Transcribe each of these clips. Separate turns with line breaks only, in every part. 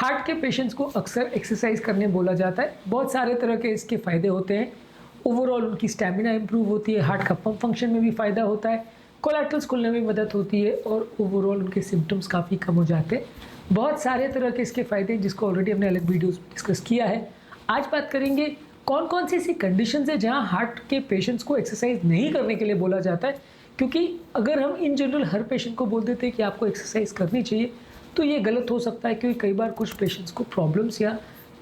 Heart के patients को अक्सर एक्सरसाइज करने बोला जाता है। बहुत सारे तरह के इसके फ़ायदे होते हैं। ओवरऑल उनकी स्टैमिना इंप्रूव होती है, हार्ट का पंप फंक्शन में भी फ़ायदा होता है, कोलेस्ट्रॉल्स खुलने में मदद होती है और ओवरऑल उनके सिम्टम्स काफ़ी कम हो जाते हैं। बहुत सारे तरह के इसके फ़ायदे जिसको ऑलरेडी हमने अलग वीडियोज़ में डिस्कस किया है। आज बात करेंगे कौन कौन सी ऐसी कंडीशंस है जहाँ हार्ट के पेशेंट्स को एक्सरसाइज नहीं करने के लिए बोला जाता है। क्योंकि अगर हम इन जनरल हर पेशेंट को बोल देते हैं कि आपको एक्सरसाइज करनी चाहिए तो ये गलत हो सकता है, क्योंकि कई बार कुछ पेशेंट्स को प्रॉब्लम्स या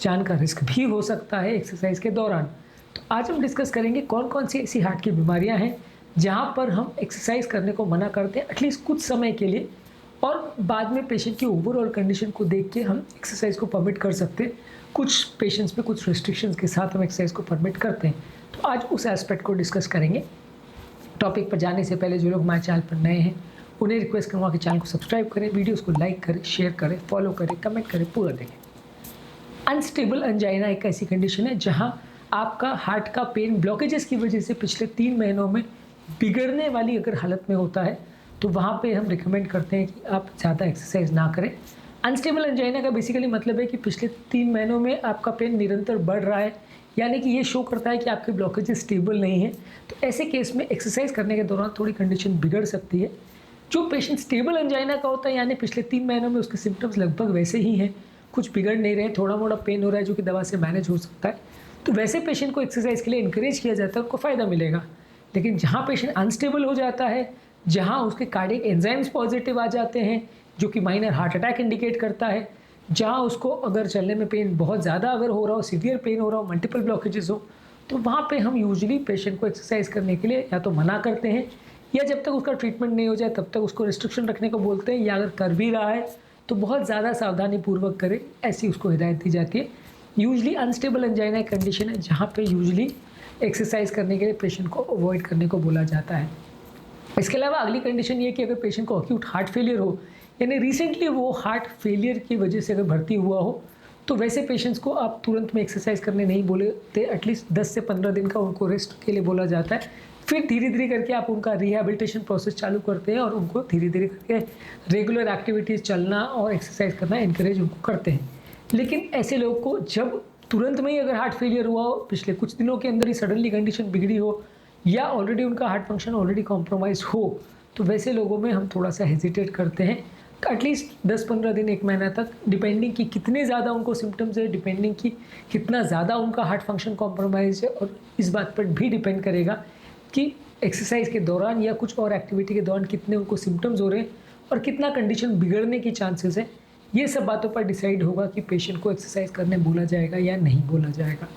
जान का रिस्क भी हो सकता है एक्सरसाइज के दौरान। तो आज हम डिस्कस करेंगे कौन कौन सी ऐसी हार्ट की बीमारियां हैं जहां पर हम एक्सरसाइज करने को मना करते हैं एटलीस्ट कुछ समय के लिए, और बाद में पेशेंट की ओवरऑल कंडीशन को देख के हम एक्सरसाइज को परमिट कर सकते हैं। कुछ पेशेंट्स में कुछ रेस्ट्रिक्शंस के साथ हम एक्सरसाइज को परमिट करते हैं। तो आज उस एस्पेक्ट को डिस्कस करेंगे। टॉपिक पर जाने से पहले जो लोग हमारे चैनल पर नए हैं उन्हें रिक्वेस्ट करूँगा कि चैनल को सब्सक्राइब करें, वीडियोस को लाइक करें, शेयर करें, फॉलो करें, कमेंट करें, पूरा देखें। अनस्टेबल एंजाइना एक ऐसी कंडीशन है जहां आपका हार्ट का पेन ब्लॉकेजेस की वजह से पिछले 3 महीनों में बिगड़ने वाली अगर हालत में होता है तो वहाँ पे हम रिकमेंड करते हैं कि आप ज़्यादा एक्सरसाइज ना करें। अनस्टेबल एंजाइना का बेसिकली मतलब है कि पिछले 3 महीनों में आपका पेन निरंतर बढ़ रहा है, यानी कि ये शो करता है कि आपके ब्लॉकेजेस स्टेबल नहीं है। तो ऐसे केस में एक्सरसाइज करने के दौरान थोड़ी कंडीशन बिगड़ सकती है। जो पेशेंट स्टेबल एंजाइना का होता है, यानी पिछले 3 महीनों में उसके सिम्टम्स लगभग वैसे ही हैं, कुछ बिगड़ नहीं रहे, थोड़ा मोड़ा पेन हो रहा है जो कि दवा से मैनेज हो सकता है, तो वैसे पेशेंट को एक्सरसाइज के लिए इंकरेज किया जाता है, उनको फ़ायदा मिलेगा। लेकिन जहाँ पेशेंट अनस्टेबल हो जाता है, जहाँ उसके कार्डियक एंजाइम्स पॉजिटिव आ जाते हैं जो कि माइनर हार्ट अटैक इंडिकेट करता है, जहाँ उसको अगर चलने में पेन बहुत ज़्यादा अगर हो रहा हो, सीवियर पेन हो रहा हो, मल्टीपल ब्लॉकेजेस हो, तो वहाँ पे हम यूजुअली पेशेंट को एक्सरसाइज करने के लिए या तो मना करते हैं, या जब तक उसका ट्रीटमेंट नहीं हो जाए तब तक उसको रिस्ट्रिक्शन रखने को बोलते हैं, या अगर कर भी रहा है तो बहुत ज़्यादा सावधानी पूर्वक करे, ऐसी उसको हिदायत दी जाती है। यूजुअली अनस्टेबल एंजाइना एक कंडीशन है जहाँ पे यूजुअली एक्सरसाइज करने के लिए पेशेंट को अवॉइड करने को बोला जाता है। इसके अलावा अगली कंडीशन ये कि अगर पेशेंट को अक्यूट हार्ट फेलियर हो, यानी रिसेंटली वो हार्ट फेलियर की वजह से अगर भर्ती हुआ हो, तो वैसे पेशेंट्स को आप तुरंत में एक्सरसाइज करने नहीं बोलते, एटलीस्ट 10 से 15 दिन का उनको रेस्ट के लिए बोला जाता है। फिर धीरे धीरे करके आप उनका रिहैबिलिटेशन प्रोसेस चालू करते हैं और उनको धीरे धीरे करके रेगुलर एक्टिविटीज़, चलना और एक्सरसाइज करना इनकरेज उनको करते हैं। लेकिन ऐसे लोग को जब तुरंत में ही अगर हार्ट फेलियर हुआ हो, पिछले कुछ दिनों के अंदर ही सडनली कंडीशन बिगड़ी हो, या ऑलरेडी उनका हार्ट फंक्शन ऑलरेडी कॉम्प्रोमाइज़ हो, तो वैसे लोगों में हम थोड़ा सा हेजिटेट करते हैं एटलीस्ट 10-15 दिन, 1 महीना तक, डिपेंडिंग कि कितने ज़्यादा उनको सिम्टम्स है, डिपेंडिंग कि कितना ज़्यादा उनका हार्ट फंक्शन कॉम्प्रोमाइज़ है, और इस बात पर भी डिपेंड करेगा कि एक्सरसाइज के दौरान या कुछ और एक्टिविटी के दौरान कितने उनको सिम्टम्स हो रहे हैं और कितना कंडीशन बिगड़ने की चांसेस है। ये सब बातों पर डिसाइड होगा कि पेशेंट को एक्सरसाइज करने बोला जाएगा या नहीं बोला जाएगा।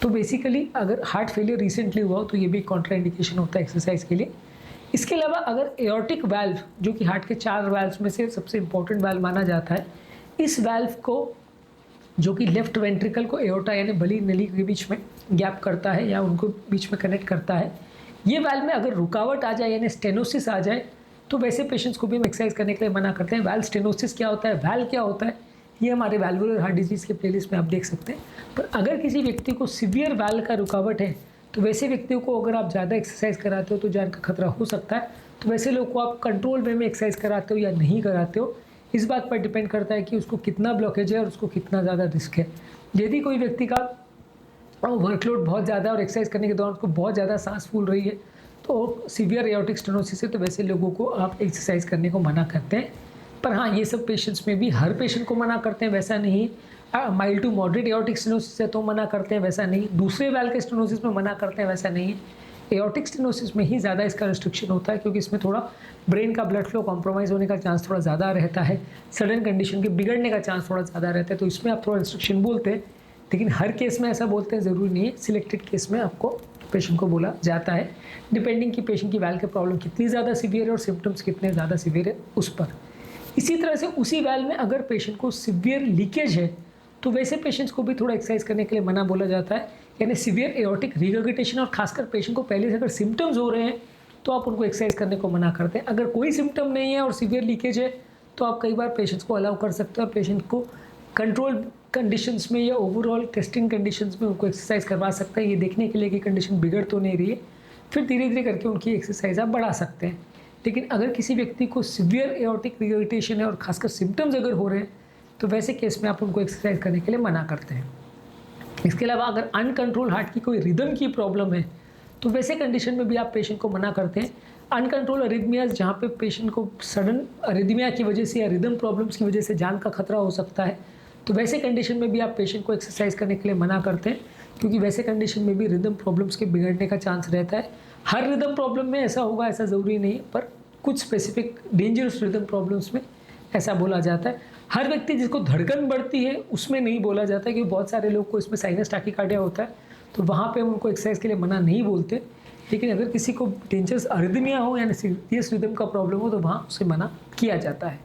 तो बेसिकली अगर हार्ट फेलियर रिसेंटली हुआ हो तो ये भी कॉन्ट्राइंडिकेशन होता है एक्सरसाइज के लिए। इसके अलावा अगर एओर्टिक वाल्व, जो कि हार्ट के 4 वाल्व्स में से सबसे इंपॉर्टेंट वाल्व माना जाता है, इस वाल्व को, जो कि लेफ्ट वेंट्रिकल को एओर्टा यानी बली नली के बीच में गैप करता है या उनको बीच में कनेक्ट करता है, ये वाल्व में अगर रुकावट आ जाए यानी स्टेनोसिस आ जाए, तो वैसे पेशेंट्स को भी हम एक्सरसाइज करने के लिए मना करते हैं। वाल्व स्टेनोसिस क्या होता है, वाल्व क्या होता है, ये हमारे वैल्वुलर हार्ट डिजीज़ के प्लेलिस्ट में आप देख सकते हैं। पर अगर किसी व्यक्ति को सीवियर वाल्व का रुकावट है, तो वैसे व्यक्तियों को अगर आप ज़्यादा एक्सरसाइज कराते हो तो जान का खतरा हो सकता है। तो वैसे लोग को आप कंट्रोल वे में एक्सरसाइज कराते हो या नहीं कराते हो, इस बात पर डिपेंड करता है कि उसको कितना ब्लॉकेज है और उसको कितना ज़्यादा रिस्क है। यदि कोई व्यक्ति का वर्कलोड बहुत ज़्यादा है और एक्सरसाइज करने के दौरान उसको बहुत ज़्यादा सांस फूल रही है, तो सीवियर एओर्टिक स्टेनोसिस है, तो वैसे लोगों को आप एक्सरसाइज करने को मना करते हैं। पर हाँ, ये सब पेशेंट्स में भी हर पेशेंट को मना करते हैं वैसा नहीं। Mild to moderate aortic stenosis है तो मना करते हैं वैसा नहीं, दूसरे वाल्व के स्टेनोसिस में मना करते हैं वैसा नहीं है। एओर्टिक स्टेनोसिस में ही ज़्यादा इसका रिस्ट्रिक्शन होता है, क्योंकि इसमें थोड़ा ब्रेन का ब्लड फ्लो कॉम्प्रोमाइज़ होने का चांस थोड़ा ज़्यादा रहता है, सडन कंडीशन के बिगड़ने का चांस थोड़ा ज़्यादा रहता है, तो इसमें आप थोड़ा रिस्ट्रिक्शन बोलते हैं। लेकिन हर केस में ऐसा बोलते हैं ज़रूरी नहीं है, सिलेक्टेड केस में आपको पेशेंट को बोला जाता है, डिपेंडिंग कि पेशेंट की वाल्व की प्रॉब्लम कितनी ज़्यादा सीवियर है और सिम्टम्स कितने ज़्यादा सीवियर है उस पर। इसी तरह से उसी वाल्व में अगर पेशेंट को सीवियर लीकेज है, तो वैसे पेशेंट्स को भी थोड़ा एक्सरसाइज करने के लिए मना बोला जाता है, यानी सीवियर एओर्टिक रिगर्गिटेशन, और खासकर पेशेंट को पहले से अगर सिम्टम्स हो रहे हैं तो आप उनको एक्सरसाइज करने को मना करते हैं। अगर कोई सिम्टम नहीं है और सीवियर लीकेज है तो आप कई बार पेशेंट्स को अलाउ कर सकते हैं और पेशेंट को कंट्रोल कंडीशंस में या ओवरऑल टेस्टिंग कंडीशंस में उनको एक्सरसाइज करवा सकते हैं, ये देखने के लिए कि कंडीशन बिगड़ तो नहीं रही है। फिर धीरे धीरे करके उनकी एक्सरसाइज आप बढ़ा सकते हैं। लेकिन अगर किसी व्यक्ति को सीवियर एओर्टिक रिगर्गिटेशन है और खासकर सिम्टम्स अगर हो रहे हैं, तो वैसे केस में आप उनको एक्सरसाइज करने के लिए मना करते हैं। इसके अलावा अगर अनकंट्रोल हार्ट की कोई रिदम की प्रॉब्लम है तो वैसे कंडीशन में भी आप पेशेंट को मना करते हैं। अनकंट्रोल अरिदमियाज जहाँ पे पेशेंट को सडन अरिदमिया की वजह से या रिदम प्रॉब्लम्स की वजह से जान का खतरा हो सकता है, तो वैसे कंडीशन में भी आप पेशेंट को एक्सरसाइज करने के लिए मना करते हैं, क्योंकि वैसे कंडीशन में भी रिदम प्रॉब्लम्स के बिगड़ने का चांस रहता है। हर रिदम प्रॉब्लम में ऐसा होगा ऐसा ज़रूरी नहीं है, पर कुछ स्पेसिफिक डेंजरस रिदम प्रॉब्लम्स में ऐसा बोला जाता है। हर व्यक्ति जिसको धड़कन बढ़ती है उसमें नहीं बोला जाता है, क्योंकि बहुत सारे लोग को इसमें साइनस टैकीकार्डिया होता है, तो वहाँ पे हम उनको एक्सरसाइज के लिए मना नहीं बोलते। लेकिन अगर किसी को डेंजरस अरिदमिया हो यानी सीरियस रिदम का प्रॉब्लम हो तो वहाँ उसे मना किया जाता है।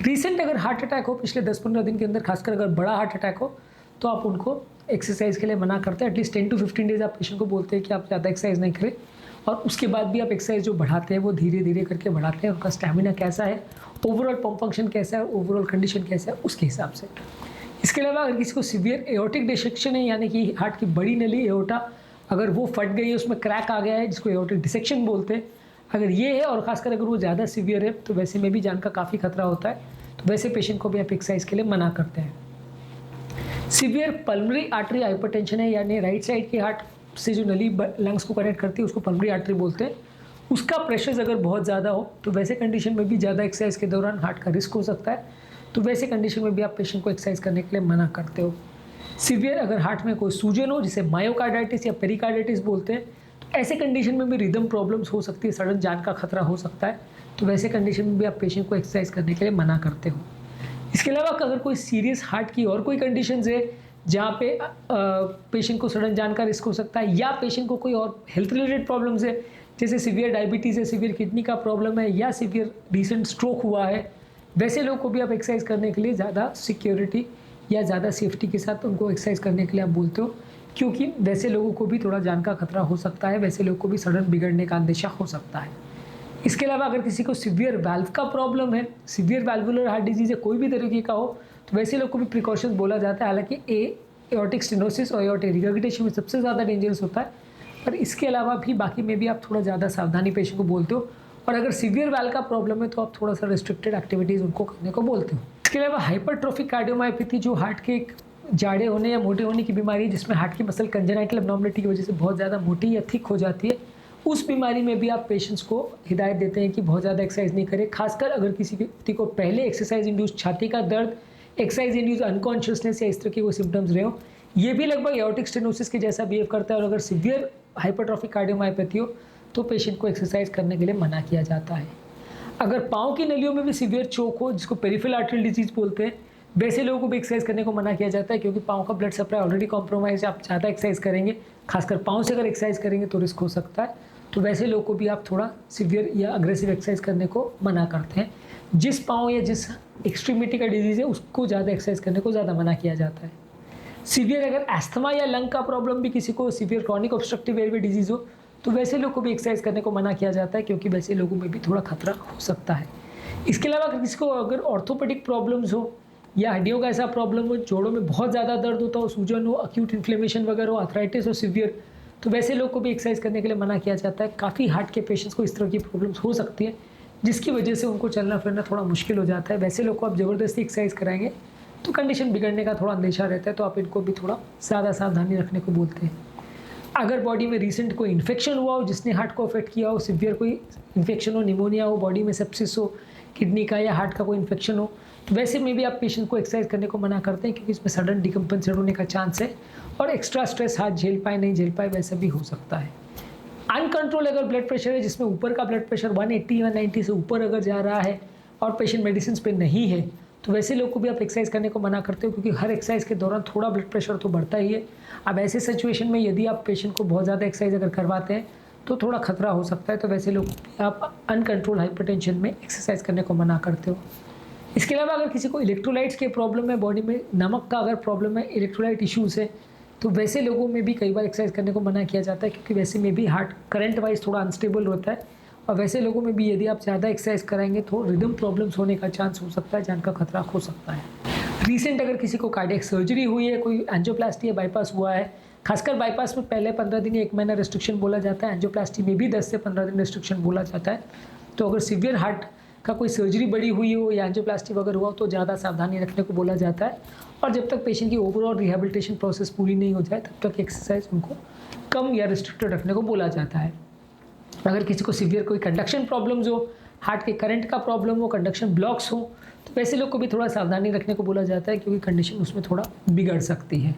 रिसेंट अगर हार्ट अटैक हो पिछले 10-15 दिन के अंदर, खासकर अगर बड़ा हार्ट अटैक हो, तो आप उनको एक्सरसाइज के लिए मना करते हैं। एटलीस्ट 10 to 15 डेज आप पेशेंट को बोलते हैं कि आप ज़्यादा एक्सरसाइज नहीं करें, और उसके बाद भी आप एक्सरसाइज जो बढ़ाते हैं वो धीरे धीरे करके बढ़ाते हैं। उनका स्टैमिना कैसा है, ओवरऑल पंप फंक्शन कैसा है, ओवरऑल कंडीशन कैसा है, उसके हिसाब से। इसके अलावा अगर किसी को सीवियर एओर्टिक डिसेक्शन है, यानी कि हार्ट की बड़ी नली एओर्टा अगर वो फट गई है, उसमें क्रैक आ गया है, जिसको एओर्टिक डिसेक्शन बोलते हैं, अगर ये है और खासकर अगर वो ज़्यादा सीवियर है तो वैसे में भी जान का काफ़ी खतरा होता है, तो वैसे पेशेंट को भी आप एक्सरसाइज के लिए मना करते हैं। सीवियर पल्मोनरी आर्टरी हाइपरटेंशन है, यानी राइट साइड के हार्ट से जो नली लंग्स को कनेक्ट करती है उसको पल्मोनरी आर्टरी बोलते हैं, उसका प्रेशर अगर बहुत ज़्यादा हो तो वैसे कंडीशन में भी ज़्यादा एक्सरसाइज के दौरान हार्ट का रिस्क हो सकता है, तो वैसे कंडीशन में भी आप पेशेंट को एक्सरसाइज करने के लिए मना करते हो। सीवियर अगर हार्ट में कोई सूजन हो, जिसे मायोकार्डाइटिस या पेरिकार्डाइटिस बोलते हैं, तो ऐसे कंडीशन में भी रिदम प्रॉब्लम्स हो सकती है, सडन जान का खतरा हो सकता है, तो वैसे कंडीशन में भी आप पेशेंट को एक्सरसाइज करने के लिए मना करते हो। इसके अलावा अगर कोई सीरियस हार्ट की और कोई कंडीशंस है जहाँ पे पेशेंट को सडन जान का रिस्क हो सकता है, या पेशेंट को कोई और हेल्थ रिलेटेड प्रॉब्लम्स है, जैसे सीवियर डायबिटीज़ है, सीवियर किडनी का प्रॉब्लम है, या सीवियर रिसेंट स्ट्रोक हुआ है, वैसे लोग को भी आप एक्सरसाइज करने के लिए ज़्यादा सिक्योरिटी या ज़्यादा सेफ्टी के साथ उनको एक्सरसाइज करने के लिए आप बोलते हो, क्योंकि वैसे लोगों को भी थोड़ा जान का खतरा हो सकता है, वैसे लोगों को भी सडन बिगड़ने का अंदेशा हो सकता है। इसके अलावा अगर किसी को सीवियर वाल्व का प्रॉब्लम है, सीवियर वाल्वुलर हार्ट डिजीज़ है, कोई भी तरीके का हो, तो वैसे लोग को भी प्रिकॉशंस बोला जाता है। हालांकि एओर्टिक स्टेनोसिस और एओर्टिक रिगर्गिटेशन में सबसे ज़्यादा डेंजरस होता है, पर इसके अलावा भी बाकी में भी आप थोड़ा ज़्यादा सावधानी पेशेंट को बोलते हो, और अगर सीवियर वाल्व का प्रॉब्लम है तो आप थोड़ा सा रिस्ट्रिक्टेड एक्टिविटीज़ उनको करने को बोलते हो। इसके अलावा हाइपरट्रोफिक कार्डियोमायोपैथी, जो हार्ट के जाड़े होने या मोटे होने की बीमारी है, जिसमें हार्ट की मसल कंजेनाइटल एब्नॉर्मलिटी की वजह से बहुत ज़्यादा मोटी या थिक हो जाती है, उस बीमारी में भी आप पेशेंट्स को हिदायत देते हैं कि बहुत ज़्यादा एक्सरसाइज नहीं करें। खासकर अगर किसी व्यक्ति को पहले एक्सरसाइज इंड्यूस छाती का दर्द, एक्सरसाइज इंड्यूस अनकॉन्शियसनेस या इस तरह के कोई सिम्टम्स रहे हो, ये भी लगभग एओर्टिक स्टेनोसिस के जैसा बिहेव करता है, और अगर सीवियर हाइपरट्रोफिक कार्डियोमायोपैथी हो तो पेशेंट को एक्सरसाइज करने के लिए मना किया जाता है। अगर पाँव की नलियों में भी सीवियर चोक हो, जिसको पेरिफेरल आर्टरियल डिजीज बोलते हैं, वैसे लोगों को भी एक्सरसाइज करने को मना किया जाता है, क्योंकि पाँव का ब्लड सप्लाई ऑलरेडी कॉम्प्रोमाइज है। आप ज़्यादा एक्सरसाइज करेंगे, खासकर पाँव से अगर एक्सरसाइज करेंगे तो रिस्क हो सकता है, तो वैसे लोगों को भी आप थोड़ा सीवियर या अग्रेसिव एक्सरसाइज करने को मना करते हैं। जिस पाँव या जिस एक्सट्रीमिटी का डिजीज़ है उसको ज़्यादा एक्सरसाइज करने को ज़्यादा मना किया जाता है। सीवियर अगर एस्थमा या लंग का प्रॉब्लम भी किसी को, severe chronic obstructive airway disease हो, तो वैसे लोग को भी एक्सरसाइज करने को मना किया जाता है, क्योंकि वैसे लोगों में भी थोड़ा खतरा हो सकता है। इसके अलावा अगर किसी को अगर ऑर्थोपेडिक प्रॉब्लम्स हो या हड्डियों का ऐसा प्रॉब्लम हो, जोड़ों में बहुत ज़्यादा दर्द होता हो, सूजन हो, अक्यूट इन्फ्लेमेशन वगैरह हो, आर्थराइटिस हो सीवियर, तो वैसे लोग को भी एक्सरसाइज करने के लिए मना किया जाता है। काफ़ी हार्ट के पेशेंट्स को इस तरह की प्रॉब्लम्स हो सकती है, जिसकी वजह से उनको चलना फिरना थोड़ा मुश्किल हो जाता है। वैसे लोग को आप ज़बरदस्ती एक्सरसाइज कराएंगे तो कंडीशन बिगड़ने का थोड़ा अंदेशा रहता है, तो आप इनको भी थोड़ा ज़्यादा सावधानी रखने को बोलते हैं। अगर बॉडी में रिसेंट कोई इन्फेक्शन हुआ हो जिसने हार्ट को अफेक्ट किया हो, सीवियर कोई इन्फेक्शन हो, निमोनिया हो, बॉडी में सेप्सिस हो, किडनी का या हार्ट का कोई इन्फेक्शन हो, तो वैसे में भी आप पेशेंट को एक्सरसाइज करने को मना करते हैं, क्योंकि इसमें सडन डिकम्पनसेट होने का चांस है, और एक्स्ट्रा स्ट्रेस हार्ट झेल पाए नहीं झेल पाए वैसा भी हो सकता है। अनकंट्रोल अगर ब्लड प्रेशर है, जिसमें ऊपर का ब्लड प्रेशर 180 या 90 से ऊपर अगर जा रहा है और पेशेंट मेडिसिन पे नहीं है, तो वैसे लोग को भी आप एक्सरसाइज करने को मना करते हो, क्योंकि हर एक्सरसाइज के दौरान थोड़ा ब्लड प्रेशर तो बढ़ता ही है। अब ऐसे सिचुएशन में यदि आप पेशेंट को बहुत ज़्यादा एक्सरसाइज अगर करवाते हैं तो थोड़ा खतरा हो सकता है, तो वैसे लोग आप अनकंट्रोल हाइपरटेंशन में एक्सरसाइज करने को मना करते हो। इसके अलावा अगर किसी को इलेक्ट्रोलाइट्स के प्रॉब्लम है, बॉडी में नमक का अगर प्रॉब्लम है, इलेक्ट्रोलाइट इश्यूज़ है, तो वैसे लोगों में भी कई बार एक्सरसाइज करने को मना किया जाता है, क्योंकि वैसे में भी हार्ट करंट वाइज थोड़ा अनस्टेबल होता है, और वैसे लोगों में भी यदि आप ज़्यादा एक्सरसाइज कराएंगे तो रिदम प्रॉब्लम्स होने का चांस हो सकता है, जान का खतरा हो सकता है। रिसेंट अगर किसी को कार्डियक सर्जरी हुई है, कोई एंजियोप्लास्टी या बाईपास हुआ है, खासकर बाईपास में पहले 15 दिन या 1 महीना रेस्ट्रिक्शन बोला जाता है, एंजियोप्लास्टी में भी 10 से 15 दिन रेस्ट्रिक्शन बोला जाता है। तो अगर सीवियर हार्ट का कोई सर्जरी बड़ी हुई हो या एंजियोप्लास्टी वगैरह हुआ हो तो ज़्यादा सावधानी रखने को बोला जाता है। और जब तक पेशेंट की ओवरऑल रिहेबिलिटेशन प्रोसेस पूरी नहीं हो जाए तब तक एक्सरसाइज उनको कम या रिस्ट्रिक्टेड रखने को बोला जाता है। अगर किसी को सीवियर कोई कंडक्शन प्रॉब्लम्स हो, हार्ट के करंट का प्रॉब्लम हो, कंडक्शन ब्लॉक्स हो, तो वैसे लोग को भी थोड़ा सावधानी रखने को बोला जाता है क्योंकि कंडीशन उसमें थोड़ा बिगड़ सकती है।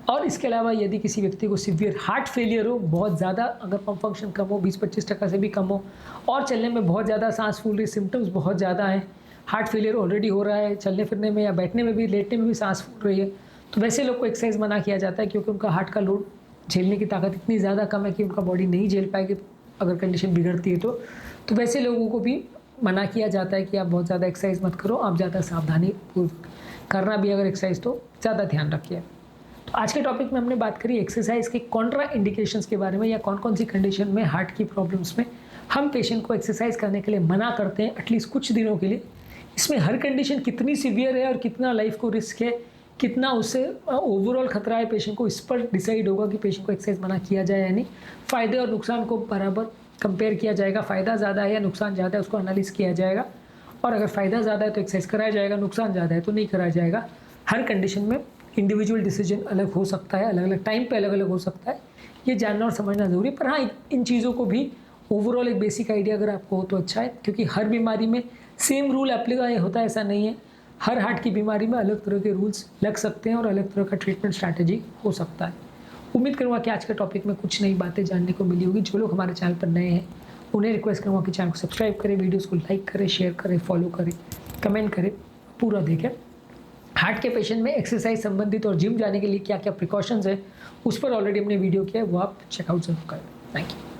और इसके अलावा यदि किसी व्यक्ति को सीवियर हार्ट फेलियर हो, बहुत ज़्यादा अगर पंप फंक्शन कम हो, 20-25% से भी कम हो और चलने में बहुत ज़्यादा सांस फूल रही, सिम्टम्स बहुत ज़्यादा हैं, हार्ट फेलियर ऑलरेडी हो रहा है, चलने फिरने में या बैठने में भी, लेटने में भी सांस फूल रही है, तो वैसे लोग को एक्सरसाइज मना किया जाता है क्योंकि उनका हार्ट का लोड झेलने की ताकत इतनी ज़्यादा कम है कि उनका बॉडी नहीं झेल पाएगी अगर कंडीशन बिगड़ती है तो वैसे लोगों को भी मना किया जाता है कि आप बहुत ज़्यादा एक्सरसाइज मत करो, आप ज़्यादा सावधानी करना भी अगर एक्सरसाइज तो ज़्यादा ध्यान रखिए। तो आज के टॉपिक में हमने बात करी एक्सरसाइज के कॉन्ट्रा इंडिकेशंस के बारे में, या कौन कौन सी कंडीशन में हार्ट की प्रॉब्लम्स में हम पेशेंट को एक्सरसाइज करने के लिए मना करते हैं एटलीस्ट कुछ दिनों के लिए। इसमें हर कंडीशन कितनी सीवियर है और कितना लाइफ को रिस्क है, कितना उससे ओवरऑल खतरा है पेशेंट को, इस पर डिसाइड होगा कि पेशेंट को एक्सरसाइज मना किया जाए या नहीं। फ़ायदे और नुकसान को बराबर कंपेयर किया जाएगा, फ़ायदा ज़्यादा है या नुकसान ज़्यादा है उसको एनालिस किया जाएगा, और अगर फ़ायदा ज़्यादा है तो एक्सरसाइज कराया जाएगा, नुकसान ज़्यादा है तो नहीं कराया जाएगा। हर कंडीशन में इंडिविजुअल डिसीजन अलग हो सकता है, अलग अलग टाइम पे अलग अलग हो सकता है, ये जानना और समझना ज़रूरी है। पर हाँ, इन चीज़ों को भी ओवरऑल एक बेसिक आइडिया अगर आपको हो तो अच्छा है, क्योंकि हर बीमारी में सेम रूल एप्लीकाई होता है ऐसा नहीं है। हर हार्ट की बीमारी में अलग तरह के रूल्स लग सकते हैं और अलग तरह का ट्रीटमेंट स्ट्रैटेजी हो सकता है। उम्मीद करूँगा कि आज के टॉपिक में कुछ नई बातें जानने को मिली होगी। जो लोग हमारे चैनल पर नए हैं उन्हें रिक्वेस्ट करूँगा कि चैनल को सब्सक्राइब करें, वीडियोज़ को लाइक करें, शेयर करें, फॉलो करें, कमेंट करें, पूरा देखें। हार्ट के पेशेंट में एक्सरसाइज संबंधित और जिम जाने के लिए क्या क्या प्रिकॉशंस है उस पर ऑलरेडी हमने वीडियो किया है, वो आप चेकआउट जरूर करें। Thank you.